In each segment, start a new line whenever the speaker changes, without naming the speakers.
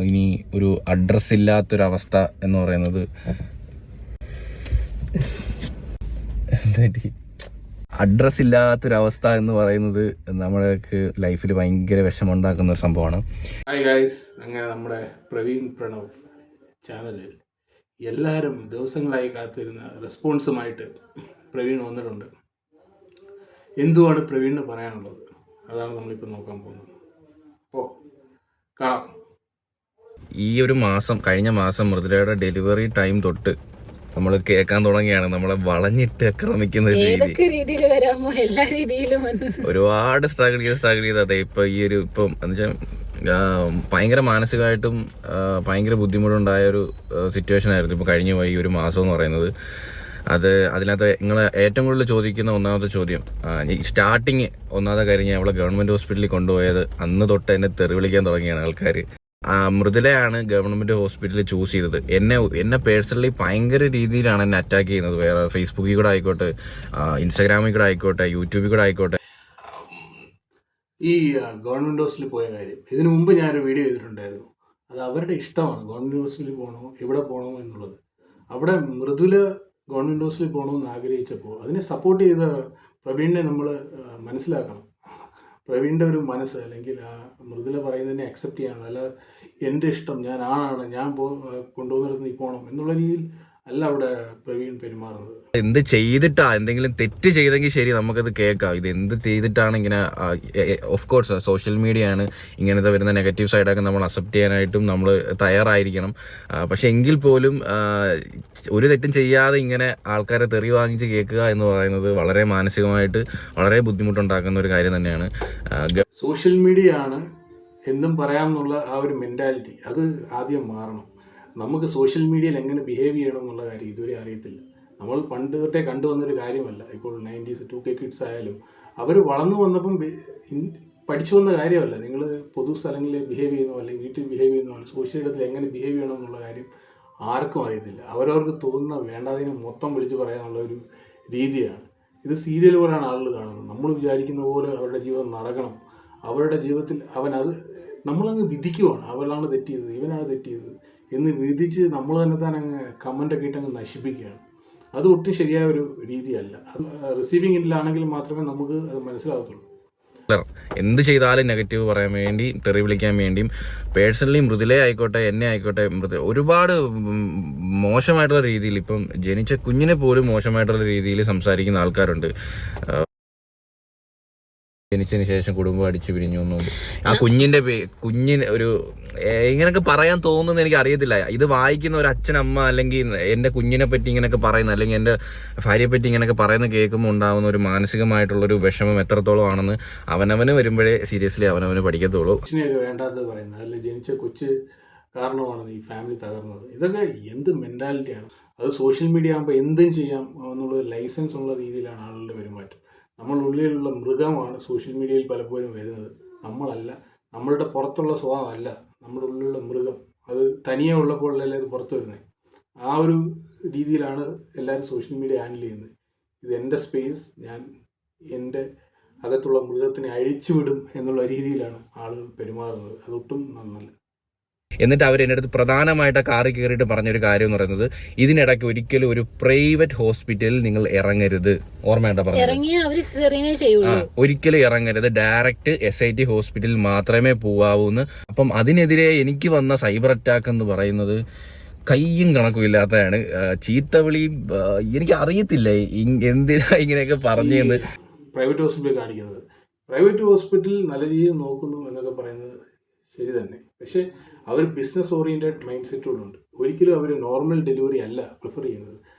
ഇനി ഒരു അഡ്രസ്സ് ഇല്ലാത്തൊരവസ്ഥ എന്ന് പറയുന്നത് അഡ്രസ്സ് ഇല്ലാത്തൊരവസ്ഥ എന്ന് പറയുന്നത് നമ്മൾക്ക് ലൈഫിൽ ഭയങ്കര വിഷമമുണ്ടാക്കുന്ന ഒരു സംഭവമാണ്.
ഹായ് ഗൈസ്, അങ്ങനെ നമ്മുടെ പ്രവീൺ പ്രണവ് ചാനലിൽ എല്ലാവരും ദിവസങ്ങളായി കാത്തിരുന്ന റെസ്പോൺസുമായിട്ട് പ്രവീൺ വന്നിട്ടുണ്ട്. എന്തുവാണ് പ്രവീണിന് പറയാനുള്ളത്, അതാണ് നമ്മളിപ്പോൾ നോക്കാൻ പോകുന്നത്. അപ്പോൾ കാണാം.
ഈ ഒരു മാസം, കഴിഞ്ഞ മാസം മൃദുലയുടെ ഡെലിവറി ടൈം തൊട്ട് നമ്മൾ കേൾക്കാൻ തുടങ്ങിയാണ് നമ്മളെ വളഞ്ഞിട്ട് ആക്രമിക്കുന്ന
രീതിയിൽ വരാമോ, എല്ലാ രീതിയിലും
ഒരുപാട് സ്ട്രഗിൾ ചെയ്ത് അതെ ഇപ്പൊ ഈ ഒരു ഇപ്പം എന്നുവെച്ചാൽ ഭയങ്കര മാനസികമായിട്ടും ഭയങ്കര ബുദ്ധിമുട്ടുണ്ടായ ഒരു സിറ്റുവേഷൻ ആയിരുന്നു ഇപ്പൊ കഴിഞ്ഞു പോയി ഈ ഒരു മാസം എന്ന് പറയുന്നത്. അതിനകത്ത് നിങ്ങൾ ഏറ്റവും കൂടുതൽ ചോദിക്കുന്ന ഒന്നാമത്തെ ചോദ്യം, സ്റ്റാർട്ടിങ് ഒന്നാമത്തെ കാര്യം, ഞാൻ അവളെ ഗവൺമെന്റ് ഹോസ്പിറ്റലിൽ കൊണ്ടുപോയത് അന്ന് തൊട്ട് എന്നെ തെറി വിളിക്കാൻ തുടങ്ങിയാണ് ആൾക്കാർ. മൃദുലയാണ് ഗവൺമെന്റ് ഹോസ്പിറ്റലിൽ ചൂസ് ചെയ്തത്. എന്നെ പേഴ്സണലി ഭയങ്കര രീതിയിലാണ് എന്നെ അറ്റാക്ക് ചെയ്യുന്നത്. വേറെ ഫേസ്ബുക്കിൽ കൂടെ ആയിക്കോട്ടെ, ഇൻസ്റ്റാഗ്രാമിൽ കൂടെ ആയിക്കോട്ടെ, യൂട്യൂബിൽ കൂടെ ആയിക്കോട്ടെ.
ഈ ഗവൺമെന്റ് ഹോസ്പിറ്റലിൽ പോയ കാര്യം ഇതിനു മുമ്പ് ഞാനൊരു വീഡിയോ ചെയ്തിട്ടുണ്ടായിരുന്നു. അത് അവരുടെ ഇഷ്ടമാണ് ഗവൺമെന്റ് ഹോസ്പിറ്റലിൽ പോകണോ എവിടെ പോകണോ എന്നുള്ളത്. അവിടെ മൃദുല ഗവൺമെന്റ് ഹോസ്പിറ്റലിൽ പോകണമെന്ന് ആഗ്രഹിച്ചപ്പോൾ അതിനെ സപ്പോർട്ട് ചെയ്ത പ്രവീണിനെ നമ്മൾ മനസ്സിലാക്കണം. പ്രവീണിൻ്റെ ഒരു മനസ്സ്, അല്ലെങ്കിൽ ആ മൃദുല പറയുന്നതിനെ അക്സെപ്റ്റ് ചെയ്യണം. അല്ല എൻ്റെ ഇഷ്ടം, ഞാൻ ആണാണ്, ഞാൻ കൊണ്ടുപോകുന്നിടത്ത് നീ പോകണം എന്നുള്ള രീതിയിൽ അല്ല അവിടെ പ്രവീൺ പെരുമാറുന്നത്.
എന്ത് ചെയ്തിട്ടാ, എന്തെങ്കിലും തെറ്റ് ചെയ്തെങ്കിൽ ശരി നമുക്കത് കേൾക്കാം. ഇത് എന്ത് ചെയ്തിട്ടാണ് ഇങ്ങനെ, ഓഫ് കോഴ്സ് സോഷ്യൽ മീഡിയ ആണ്, ഇങ്ങനത്തെ വരുന്ന നെഗറ്റീവ് സൈഡൊക്കെ നമ്മൾ അക്സെപ്റ്റ് ചെയ്യാനായിട്ടും നമ്മൾ തയ്യാറായിരിക്കണം. പക്ഷെ എങ്കിൽ പോലും ഒരു തെറ്റും ചെയ്യാതെ ഇങ്ങനെ ആൾക്കാരെ തെറി വാങ്ങിച്ച് കേൾക്കുക എന്ന് പറയുന്നത് വളരെ മാനസികമായിട്ട് വളരെ ബുദ്ധിമുട്ടുണ്ടാക്കുന്ന ഒരു കാര്യം തന്നെയാണ്.
സോഷ്യൽ മീഡിയ ആണ് എന്തും പറയാമെന്നുള്ള ആ ഒരു മെൻറ്റാലിറ്റി അത് ആദ്യം മാറണം. നമുക്ക് സോഷ്യൽ മീഡിയയിൽ എങ്ങനെ ബിഹേവ് ചെയ്യണം എന്നുള്ള കാര്യം ഇതുവരെ അറിയത്തില്ല. നമ്മൾ പണ്ട് തൊട്ടേ കണ്ടുവന്നൊരു കാര്യമല്ല. ഇപ്പോൾ 90s 2K കിഡ്സ് ആയാലും അവർ വളർന്നു വന്നപ്പം പഠിച്ചു വന്ന കാര്യമല്ല. നിങ്ങൾ പൊതു സ്ഥലങ്ങളിൽ ബിഹേവ് ചെയ്യുന്നോ അല്ലെങ്കിൽ വീട്ടിൽ ബിഹേവ് ചെയ്യുന്നോ അല്ലെങ്കിൽ സോഷ്യൽ ഇടത്തിൽ എങ്ങനെ ബിഹേവ് ചെയ്യണം എന്നുള്ള കാര്യം ആർക്കും അറിയത്തില്ല. അവരവർക്ക് തോന്നുന്ന വേണ്ടാതിനെ മൊത്തം വിളിച്ച് പറയാനുള്ള ഒരു രീതിയാണ്. ഇത് സീരിയൽ പോലെയാണ് ആളുകൾ കാണുന്നത്. നമ്മൾ വിചാരിക്കുന്ന പോലെ അവരുടെ ജീവിതം നടക്കണം. അവരുടെ ജീവിതത്തിൽ നമ്മളങ്ങ് വിധിക്കുവാണ്. അവളാണ് തെറ്റിയത്, ഇവനാണ് തെറ്റിയത് എന്ന് വിധിച്ച് നമ്മൾ തന്നെ അങ്ങ് കമൻ്റൊക്കെ ഇട്ടങ്ങ് നശിപ്പിക്കുകയാണ്. അത് ഒട്ടും ശരിയായ ഒരു രീതിയല്ല. അത് റിസീവിങ് എൻഡിലാണെങ്കിൽ മാത്രമേ നമുക്ക് അത് മനസ്സിലാകത്തുള്ളൂ.
എന്ത് ചെയ്താലും നെഗറ്റീവ് പറയാൻ വേണ്ടി, തെറി വിളിക്കാൻ വേണ്ടിയും, പേഴ്സണലി മൃദുല ആയിക്കോട്ടെ എന്നെ ആയിക്കോട്ടെ, ഒരുപാട് മോശമായിട്ടുള്ള രീതിയിൽ, ഇപ്പം ജനിച്ച കുഞ്ഞിനെ പോലും മോശമായിട്ടുള്ള രീതിയിൽ സംസാരിക്കുന്ന ആൾക്കാരുണ്ട്. ജനിച്ചതിന് ശേഷം കുടുംബം അടിച്ചു പിരിഞ്ഞു എന്നും ആ കുഞ്ഞിന് ഒരു ഇങ്ങനെയൊക്കെ പറയാൻ തോന്നുന്നു എനിക്ക് അറിയത്തില്ല. ഇത് വായിക്കുന്ന ഒരു അച്ഛനമ്മ അല്ലെങ്കിൽ എൻ്റെ കുഞ്ഞിനെ പറ്റി ഇങ്ങനെയൊക്കെ പറയുന്ന, അല്ലെങ്കിൽ എൻ്റെ ഭാര്യയെ പറ്റി ഇങ്ങനെയൊക്കെ പറയുന്ന കേൾക്കുമ്പോൾ ഉണ്ടാകുന്ന ഒരു മാനസികമായിട്ടുള്ളൊരു വിഷമം എത്രത്തോളം ആണെന്ന് അവനവന് വരുമ്പോഴേ സീരിയസ്ലി അവനവന് പഠിക്കത്തുള്ളൂ.
കൊച്ചിനെയൊക്കെ വേണ്ടാത്തത് പറയുന്നത്, അല്ല ജനിച്ച കൊച്ച് കാരണമാണ് ഈ ഫാമിലി തകർന്നത്. ഇതൊക്കെ എന്ത് മെൻറ്റാലിറ്റിയാണ്? അത് സോഷ്യൽ മീഡിയ ആകുമ്പോൾ എന്തും ചെയ്യാം എന്നുള്ള ലൈസൻസ് ഉള്ള രീതിയിലാണ് ആളുകളുടെ പെരുമാറ്റം. നമ്മളുള്ളിലുള്ള മൃഗമാണ് സോഷ്യൽ മീഡിയയിൽ പലപ്പോഴും വരുന്നത്. നമ്മളല്ല, നമ്മളുടെ പുറത്തുള്ള സ്വഭാവമല്ല, നമ്മുടെ ഉള്ളിലുള്ള മൃഗം. അത് തനിയെ ഉള്ളപ്പോഴല്ലേ അത് പുറത്ത് വരുന്നത്. ആ ഒരു രീതിയിലാണ് എല്ലാവരും സോഷ്യൽ മീഡിയ ഹാൻഡിൽ ചെയ്യുന്നത്. ഇത് എൻ്റെ സ്പേസ്, ഞാൻ എൻ്റെ അകത്തുള്ള മൃഗത്തിനെ അഴിച്ചുവിടും എന്നുള്ള രീതിയിലാണ് ആളുകൾ പെരുമാറുന്നത്. അതൊട്ടും നന്നല്ല.
എന്നിട്ട് അവർ എൻ്റെ അടുത്ത് പ്രധാനമായിട്ട് കാറിൽ കയറിയിട്ട് പറഞ്ഞൊരു കാര്യം എന്ന് പറയുന്നത്, ഇതിനിടയ്ക്ക് ഒരിക്കലും ഒരു പ്രൈവറ്റ് ഹോസ്പിറ്റലിൽ നിങ്ങൾ ഇറങ്ങരുത്. ഓർമ്മയുണ്ടോ പറഞ്ഞത്? ഒരിക്കലും ഇറങ്ങരുത്, ഡയറക്റ്റ് SIT ഹോസ്പിറ്റലിൽ മാത്രമേ പോവാവൂന്ന്. അപ്പം അതിനെതിരെ എനിക്ക് വന്ന സൈബർ അറ്റാക്ക് എന്ന് പറയുന്നത് കയ്യും കണക്കും ഇല്ലാത്തതാണ്. ചീത്തവിളി എനിക്ക് അറിയത്തില്ല എന്തിനാ ഇങ്ങനെയൊക്കെ പറഞ്ഞെന്ന്.
പ്രൈവറ്റ് ഹോസ്പിറ്റലിൽ കാണിക്കുന്നത്, പ്രൈവറ്റ് ഹോസ്പിറ്റൽ നല്ല രീതിയിൽ നോക്കുന്നു എന്നൊക്കെ പറയുന്നത് ശരി തന്നെ. പക്ഷേ അവർ ബിസിനസ് ഓറിയൻറ്റഡ് മൈൻഡ് സെറ്റുകളുണ്ട്. ഒരിക്കലും അവർ നോർമൽ ഡെലിവറി അല്ല പ്രിഫർ ചെയ്യുന്നത്.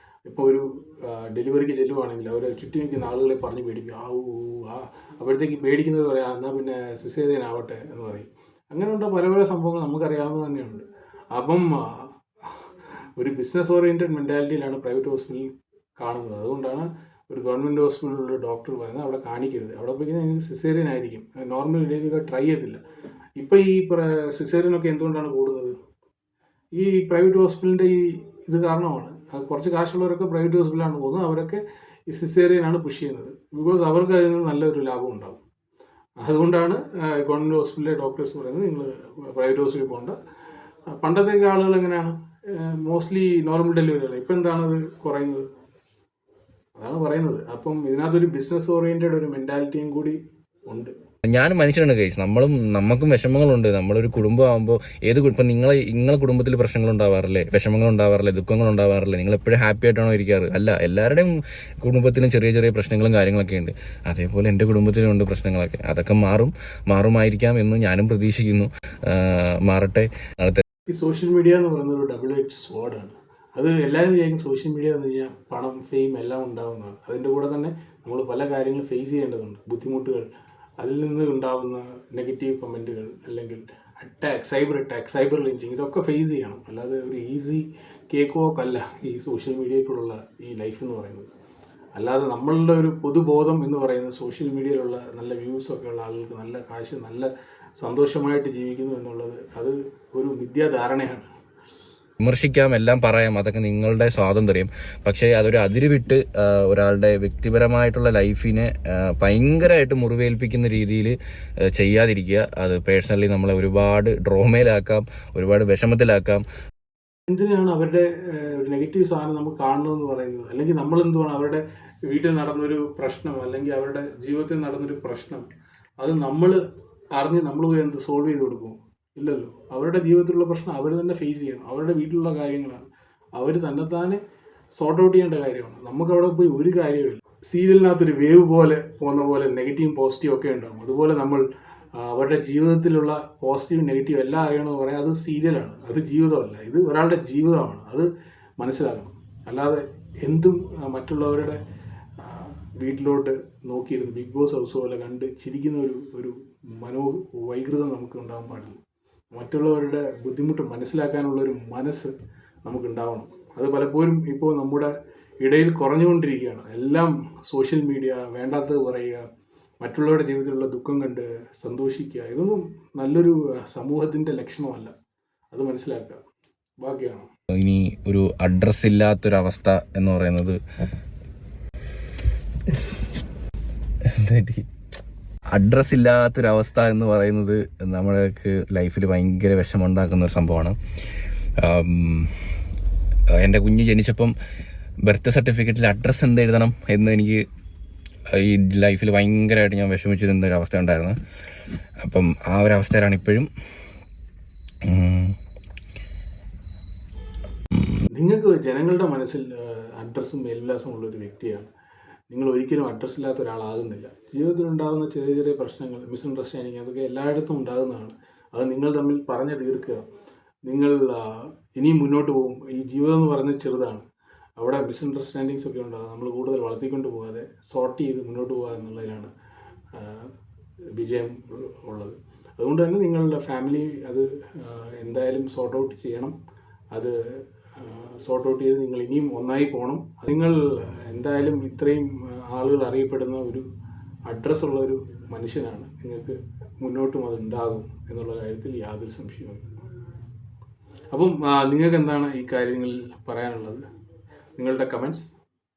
ഇപ്പോൾ ഒരു ഡെലിവറിക്ക് ചെല്ലുവാണെങ്കിൽ അവർ ചുറ്റും നിൽക്കുന്ന ആളുകളെ പറഞ്ഞ് പേടിക്കും. അപ്പോഴത്തേക്ക് പേടിക്കുന്നത് പറയാം, എന്നാൽ പിന്നെ സിസേറിയൻ ആവട്ടെ എന്ന് പറയും. അങ്ങനെയുള്ള പല പല സംഭവങ്ങൾ നമുക്കറിയാവുന്നത് തന്നെയുണ്ട്. അപ്പം ഒരു ബിസിനസ് ഓറിയൻറ്റഡ് മെൻറ്റാലിറ്റിയിലാണ് പ്രൈവറ്റ് ഹോസ്പിറ്റലിൽ കാണുന്നത്. അതുകൊണ്ടാണ് ഒരു ഗവൺമെൻറ് ഹോസ്പിറ്റലിലുള്ള ഡോക്ടർ പറയുന്നത് അവിടെ കാണിക്കരുത്, അവിടെ പോയി നിങ്ങൾക്ക് സിസേറിയൻ ആയിരിക്കും, നോർമൽ ഡെലിവറി ട്രൈ ചെയ്യത്തില്ല. ഇപ്പോൾ ഈ സിസേറിയനൊക്കെ എന്തുകൊണ്ടാണ് കൂടുന്നത്? ഈ പ്രൈവറ്റ് ഹോസ്പിറ്റലിൻ്റെ ഇത് കാരണമാണ്. കുറച്ച് കാശുള്ളവരൊക്കെ പ്രൈവറ്റ് ഹോസ്പിറ്റലാണ് പോകുന്നത്. അവരൊക്കെ ഈ സിസേറിയനാണ് പുഷ് ചെയ്യുന്നത്. ബിക്കോസ് അവർക്ക് അതിൽ നിന്ന് നല്ലൊരു ലാഭം ഉണ്ടാകും. അതുകൊണ്ടാണ് ഗവൺമെൻറ് ഹോസ്പിറ്റലിലെ ഡോക്ടേഴ്സ് പറയുന്നത് നിങ്ങൾ പ്രൈവറ്റ് ഹോസ്പിറ്റലിൽ പോകേണ്ട, പണ്ടത്തെയൊക്കെ ആളുകൾ എങ്ങനെയാണ് മോസ്റ്റ്ലി നോർമൽ ഡെലിവറി അല്ല, ഇപ്പം എന്താണ് അത് കുറയുന്നത്? അതാണ് പറയുന്നത്. അപ്പം ഇതിനകത്തൊരു ബിസിനസ് ഓറിയൻറ്റഡ് ഒരു മെൻറ്റാലിറ്റിയും കൂടി ഉണ്ട്.
ഞാൻ മനുഷ്യനാണ് കേസ്, നമുക്കും വിഷമങ്ങളുണ്ട്. നമ്മളൊരു കുടുംബം ആകുമ്പോൾ ഇപ്പം നിങ്ങളെ കുടുംബത്തിൽ പ്രശ്നങ്ങൾ ഉണ്ടാവാറില്ലേ, വിഷമങ്ങൾ ഉണ്ടാവാറില്ലേ, ദുഃഖങ്ങൾ ഉണ്ടാവാറില്ലേ? നിങ്ങൾ എപ്പോഴും ഹാപ്പി ആയിട്ടാണോ ഇരിക്കാറ്? അല്ല, എല്ലാവരുടെയും കുടുംബത്തിലും ചെറിയ ചെറിയ പ്രശ്നങ്ങളും കാര്യങ്ങളൊക്കെ ഉണ്ട്. അതേപോലെ എൻ്റെ കുടുംബത്തിലും ഉണ്ട് പ്രശ്നങ്ങളൊക്കെ. അതൊക്കെ മാറുമായിരിക്കാം എന്ന് ഞാനും പ്രതീക്ഷിക്കുന്നു. മാറട്ടെ.
ഈ സോഷ്യൽ മീഡിയ എന്ന് പറയുന്നത് ഒരു ഡബിൾ എഡ്ജ് സ്വാർഡാണ്. അത് എല്ലാവരും വിചാരിക്കും സോഷ്യൽ മീഡിയ എന്ന് കഴിഞ്ഞാൽ പണം, ഫെയിം എല്ലാം ഉണ്ടാകുന്നതാണ്. അതിൻ്റെ കൂടെ തന്നെ നമ്മൾ പല കാര്യങ്ങളും ഫേസ് ചെയ്യേണ്ടതുണ്ട്, ബുദ്ധിമുട്ടുകൾ, അതിൽ നിന്ന് ഉണ്ടാകുന്ന നെഗറ്റീവ് കമൻറ്റുകൾ, അല്ലെങ്കിൽ സൈബർ അറ്റാക്ക്, സൈബർ ലിഞ്ചിങ്, ഇതൊക്കെ ഫേസ് ചെയ്യണം. അല്ലാതെ ഒരു ഈസി കേക്ക് വോക്ക് അല്ല ഈ സോഷ്യൽ മീഡിയയ്ക്കുള്ള ഈ ലൈഫ് എന്ന് പറയുന്നത്. അല്ലാതെ നമ്മളുടെ ഒരു പൊതുബോധം എന്ന് പറയുന്നത് സോഷ്യൽ മീഡിയയിലുള്ള നല്ല വ്യൂസൊക്കെ ഉള്ള ആളുകൾക്ക് നല്ല കാശ്, നല്ല സന്തോഷമായിട്ട് ജീവിക്കുന്നു എന്നുള്ളത് അത് ഒരു മിഥ്യാധാരണയാണ്.
വിമർശിക്കാം, എല്ലാം പറയാം, അതൊക്കെ നിങ്ങളുടെ സ്വാതന്ത്ര്യം. പക്ഷേ അതൊരു അതിരുവിട്ട് ഒരാളുടെ വ്യക്തിപരമായിട്ടുള്ള ലൈഫിനെ ഭയങ്കരമായിട്ട് മുറിവേൽപ്പിക്കുന്ന രീതിയിൽ ചെയ്യാതിരിക്കുക. അത് പേഴ്സണലി നമ്മളെ ഒരുപാട് ഡ്രോമയിലാക്കാം, ഒരുപാട് വിഷമത്തിലാക്കാം.
എന്തിനാണ് അവരുടെ നെഗറ്റീവ് സാധനം നമുക്ക് കാണണമെന്ന് പറയുന്നത്? അല്ലെങ്കിൽ നമ്മൾ എന്തുവാണ് അവരുടെ വീട്ടിൽ നടന്നൊരു പ്രശ്നം, അല്ലെങ്കിൽ അവരുടെ ജീവിതത്തിൽ നടന്നൊരു പ്രശ്നം, അത് നമ്മൾ അറിഞ്ഞ് നമ്മൾ പോയി എന്ത് സോൾവ് ചെയ്ത് കൊടുക്കും? ഇല്ലല്ലോ. അവരുടെ ജീവിതത്തിലുള്ള പ്രശ്നം അവർ തന്നെ ഫേസ് ചെയ്യണം. അവരുടെ വീട്ടിലുള്ള കാര്യങ്ങളാണ് അവർ തന്നെത്താനെ സോർട്ട് ഔട്ട് ചെയ്യേണ്ട കാര്യമാണ്. നമുക്കവിടെ പോയി ഒരു കാര്യമില്ല. സീരിയലിനകത്തൊരു വേവ് പോലെ പോകുന്ന പോലെ നെഗറ്റീവും പോസിറ്റീവും ഒക്കെ ഉണ്ടാകും. അതുപോലെ നമ്മൾ അവരുടെ ജീവിതത്തിലുള്ള പോസിറ്റീവ് നെഗറ്റീവ് എല്ലാം അറിയണമെന്ന് പറയാം. അത് സീരിയലാണ്, അത് ജീവിതമല്ല. ഇത് ഒരാളുടെ ജീവിതമാണ്, അത് മനസ്സിലാക്കണം. അല്ലാതെ എന്തും മറ്റുള്ളവരുടെ വീട്ടിലോട്ട് നോക്കിയിരുന്ന് ബിഗ് ബോസ് ഹൗസ് പോലെ കണ്ട് ചിരിക്കുന്ന ഒരു വൈകൃതം നമുക്ക് ഉണ്ടാകാൻ പാടില്ല. മറ്റുള്ളവരുടെ ബുദ്ധിമുട്ട് മനസ്സിലാക്കാനുള്ളൊരു മനസ്സ് നമുക്കുണ്ടാവണം. അത് പലപ്പോഴും ഇപ്പോൾ നമ്മുടെ ഇടയിൽ കുറഞ്ഞുകൊണ്ടിരിക്കുകയാണ്. എല്ലാം സോഷ്യൽ മീഡിയ, വേണ്ടാത്തത് പറയുക, മറ്റുള്ളവരുടെ ജീവിതത്തിലുള്ള ദുഃഖം കണ്ട് സന്തോഷിക്കുക, ഇതൊന്നും നല്ലൊരു സമൂഹത്തിൻ്റെ ലക്ഷണമല്ല. അത് മനസ്സിലാക്കുക. ബാക്കിയാണ്
ഇനി ഒരു അഡ്രസ് ഇല്ലാത്തൊരവസ്ഥ എന്ന് പറയുന്നത് അഡ്രസ് ഇല്ലാത്തൊരവസ്ഥ എന്ന് പറയുന്നത് നമ്മൾക്ക് ലൈഫിൽ ഭയങ്കര വിഷമമുണ്ടാക്കുന്ന ഒരു സംഭവമാണ്. എൻ്റെ കുഞ്ഞ് ജനിച്ചപ്പം ബർത്ത് സർട്ടിഫിക്കറ്റിൽ അഡ്രസ്സ് എന്ത് എഴുതണം എന്ന് എനിക്ക് ഈ ലൈഫിൽ ഭയങ്കരമായിട്ട് ഞാൻ വിഷമിച്ചിരുന്ന ഒരു അവസ്ഥ ഉണ്ടായിരുന്നു. അപ്പം ആ ഒരു അവസ്ഥയിലാണ് ഇപ്പോഴും.
നിങ്ങൾക്ക് ജനങ്ങളുടെ മനസ്സിൽ അഡ്രസ്സും മേൽവിലാസവും ഉള്ളൊരു വ്യക്തിയാണ് നിങ്ങൾ. ഒരിക്കലും അഡ്രസ്സ് ഇല്ലാത്ത ഒരാളാകുന്നില്ല. ജീവിതത്തിലുണ്ടാകുന്ന ചെറിയ ചെറിയ പ്രശ്നങ്ങൾ, മിസ്അണ്ടർസ്റ്റാൻഡിങ്, അതൊക്കെ എല്ലായിടത്തും ഉണ്ടാകുന്നതാണ്. അത് നിങ്ങൾ തമ്മിൽ പറഞ്ഞു തീർക്കുക. നിങ്ങൾ ഇനിയും മുന്നോട്ട് പോകും. ഈ ജീവിതം എന്ന് പറയുന്നത് ചെറുതാണ്. അവിടെ മിസ്അണ്ടർസ്റ്റാൻഡിങ്സ് ഒക്കെ ഉണ്ടാകും. നമ്മൾ കൂടുതൽ വളർത്തിക്കൊണ്ട് പോകാതെ സോർട്ട് ചെയ്ത് മുന്നോട്ട് പോകുക എന്നുള്ളതിലാണ് വിജയം ഉള്ളത്. അതുകൊണ്ട് തന്നെ നിങ്ങളുടെ ഫാമിലി അത് എന്തായാലും സോർട്ട് ഔട്ട് ചെയ്യണം. അത് സോർട്ട് ഔട്ട് ചെയ്ത് നിങ്ങൾ ഇനിയും ഒന്നായി പോകണം. നിങ്ങൾ എന്തായാലും ഇത്രയും ആളുകൾ അറിയപ്പെടുന്ന ഒരു അഡ്രസ്സുള്ളൊരു മനുഷ്യനാണ്. നിങ്ങൾക്ക് മുന്നോട്ടും അതുണ്ടാകും എന്നുള്ള കാര്യത്തിൽ യാതൊരു സംശയവുമില്ല. അപ്പം നിങ്ങൾക്ക് എന്താണ് ഈ കാര്യങ്ങളിൽ പറയാനുള്ളത്? നിങ്ങളുടെ കമൻറ്റ്സ്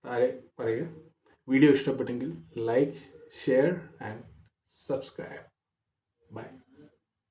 താഴെ പറയുക. വീഡിയോ ഇഷ്ടപ്പെട്ടെങ്കിൽ like, share and subscribe. By.